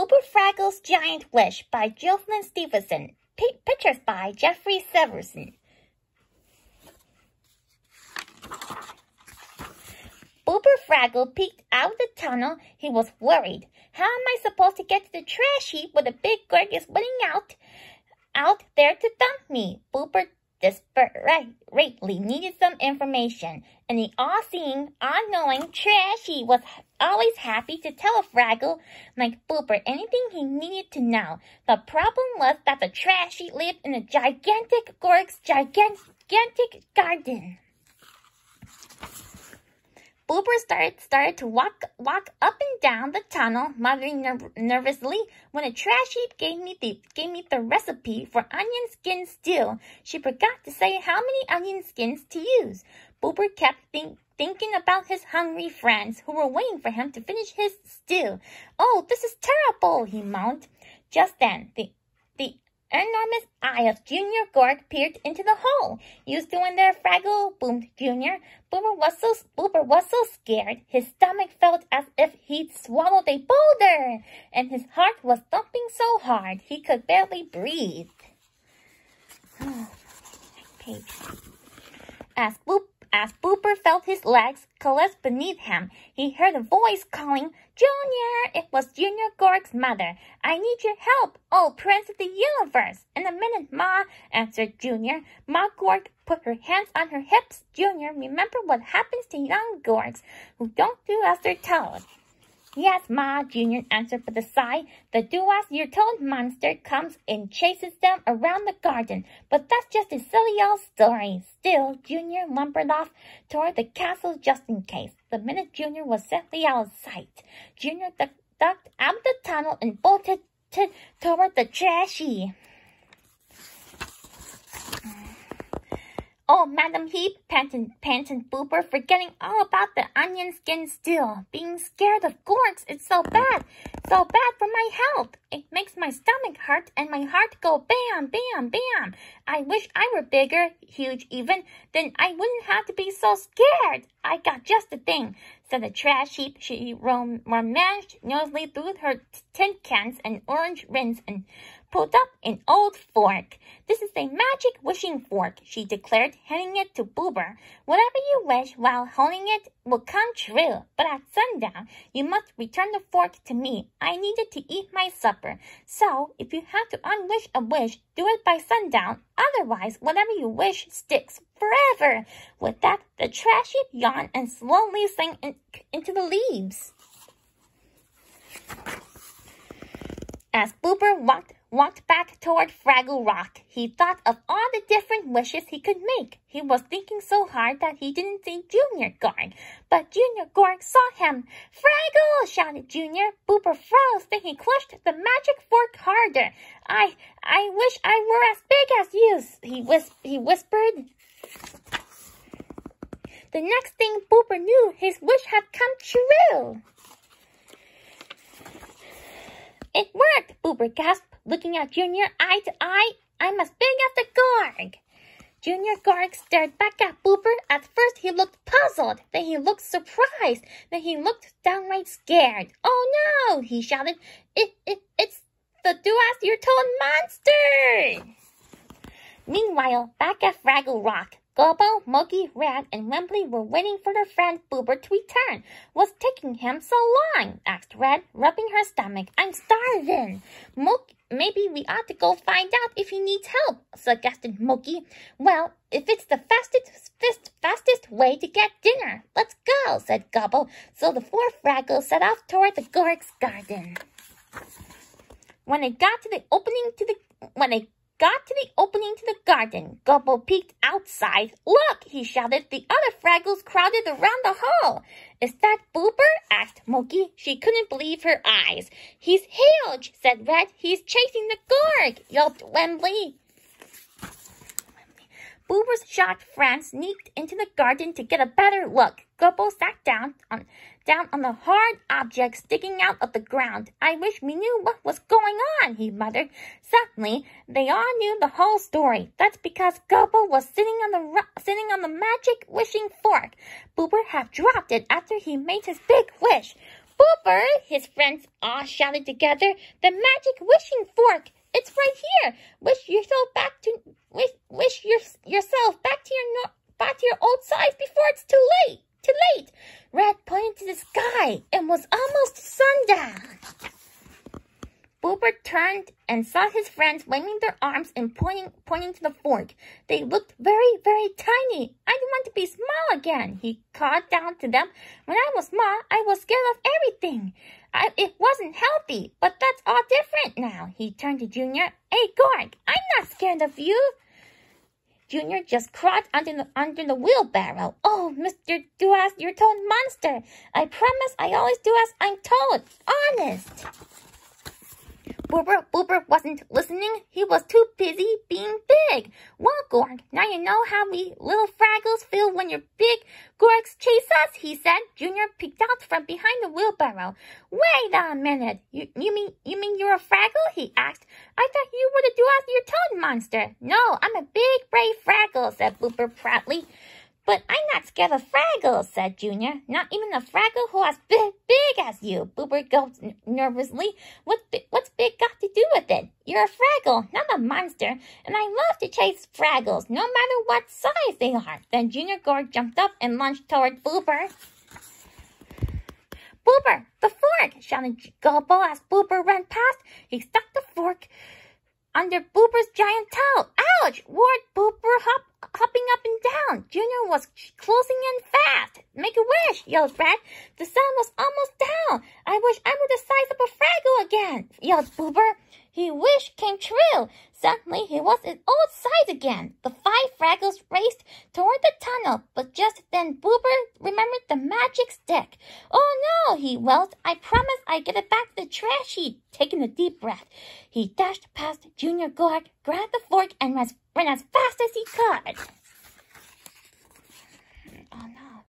Boober Fraggle's Giant Wish by Jocelyn Stevenson. Pictures by Jeffrey Severson. Boober Fraggle peeked out of the tunnel. He was worried. How am I supposed to get to the trash heap where the big Gorg is waiting out there to dump me? Boober desperately needed some information, and the all-seeing, all-knowing Trashy was always happy to tell a Fraggle like Boober anything he needed to know. The problem was that the Trashy lived in a gigantic Gorg's gigantic garden. Boober started to walk up and down the tunnel, muttering nervously. When a trash heap gave me the recipe for onion skin stew, she forgot to say how many onion skins to use. Boober kept thinking about his hungry friends who were waiting for him to finish his stew. "Oh, this is terrible," he moaned. Just then, the enormous eye of Junior Gorg peered into the hole. "You still in there, Fraggle?" boomed Junior. Boober was so scared, his stomach felt as if he'd swallowed a boulder, and his heart was thumping so hard he could barely breathe. As Boober felt his legs collapse beneath him, he heard a voice calling, "Junior!" It was Junior Gorg's mother. "I need your help, oh Prince of the Universe!" "In a minute, Ma," answered Junior. Ma Gorg put her hands on her hips. "Junior, remember what happens to young Gorgs who don't do as they're told." "Yes, Ma," Junior answered with a sigh. "The do-as-you're-told monster comes and chases them around the garden, but that's just a silly old story." Still, Junior lumbered off toward the castle just in case. The minute Junior was safely out of sight, Junior ducked out of the tunnel and bolted toward the trashy. "Oh, Madam Heap," panted Boober, forgetting all about the onion skin stew. "Being scared of Gorgs, it's so bad for my health. It makes my stomach hurt and my heart go bam, bam, bam. I wish I were bigger, huge even, then I wouldn't have to be so scared. I got just the thing," said the trash heap. She rummaged noisily through her tin cans and orange rins and pulled up an old fork. "This is a magic wishing fork," she declared, handing it to Boober. "Whatever you wish while holding it will come true, but at sundown, you must return the fork to me. I need it to eat my supper. So, if you have to unwish a wish, do it by sundown. Otherwise, whatever you wish sticks forever." With that, the trash heap yawned and slowly sank into the leaves. As Boober walked back toward Fraggle Rock, he thought of all the different wishes he could make. He was thinking so hard that he didn't see Junior Gorg, but Junior Gorg saw him. "Fraggle!" shouted Junior. Boober froze, then he clutched the magic fork harder. I wish I were as big as you," he whispered. The next thing Boober knew, his wish had come true. "It worked," Boober gasped, looking at Junior eye to eye. "I'm as big as the Gorg." Junior Gorg stared back at Boober. At first he looked puzzled, then he looked surprised, then he looked downright scared. "Oh no!" he shouted. It's the do-as-you're-told monster!" Meanwhile, back at Fraggle Rock, Gobbo, Mogi, Rad, and Wembley were waiting for their friend Boober to return. "What's taking him so long?" asked Rad, rubbing her stomach. "I'm starving." "Maybe we ought to go find out if he needs help," suggested Mogi. "Well, if it's the fastest way to get dinner, let's go," said Gobbo. So the four Fraggles set off toward the Gorg's garden. When they got to the opening to the garden, Gobbo peeked outside. "Look!" he shouted. The other Fraggles crowded around the hole. "Is that Boober?" asked Mogi. She couldn't believe her eyes. "He's huge," said Red. "He's chasing the Gorg," yelped Wembley. Boober's shocked friends sneaked into the garden to get a better look. Gobbo sat down on the hard object sticking out of the ground. "I wish we knew what was going on," he muttered. Suddenly, they all knew the whole story. That's because Gobbo was sitting on the magic wishing fork. Boober had dropped it after he made his big wish. Boober, his friends all shouted together. The magic wishing fork. It's right here. Wish yourself back to your old size before it's too late. Too late. Red pointed to the sky. It was almost sundown. Boober turned and saw his friends waving their arms and pointing to the fork. They looked very, very tiny. I want to be small again. He called down to them. When I was small, I was scared of everything. It wasn't healthy, but that's all different now. He turned to Junior. Hey, Gorg, I'm not scared of you. Junior just crawled under the wheelbarrow. Oh, Mr. Do as you're told monster. I promise I always do as I'm told. Honest. Boober wasn't listening. He was too busy being big. Well, Gorg, now you know how we little Fraggles feel when your big Gorgs chase us, he said. Junior peeked out from behind the wheelbarrow. Wait a minute. You mean you're a Fraggle? He asked. I thought you were the do-as-you're-told monster. No, I'm a big, brave Fraggle, said Boober proudly. But I'm not scared of Fraggles, said Junior. Not even a Fraggle who as big as you. Boober gulped nervously. What's big got to do with it? You're a Fraggle, not a monster, and I love to chase Fraggles, no matter what size they are. Then Junior Gorg jumped up and lunged toward Boober. Boober, the fork! Shouted Gulbo as Boober ran past. He stuck the fork under Boober's giant toe. Ouch! Roared Boober, hopping up and down. Junior was closing in fast. Make a wish, yelled Brad. The sun was almost down. I wish I were the size of a Fraggle again, yelled Boober. His wish came true. Suddenly, he was his old size again. The 5 Fraggles raced toward the tunnel, but just then Boober remembered the magic stick. Oh no, he wailed. I promise I get it back to the trash heap. Taking a deep breath, he dashed past Junior Gorg, grabbed the fork, and ran as fast as he could.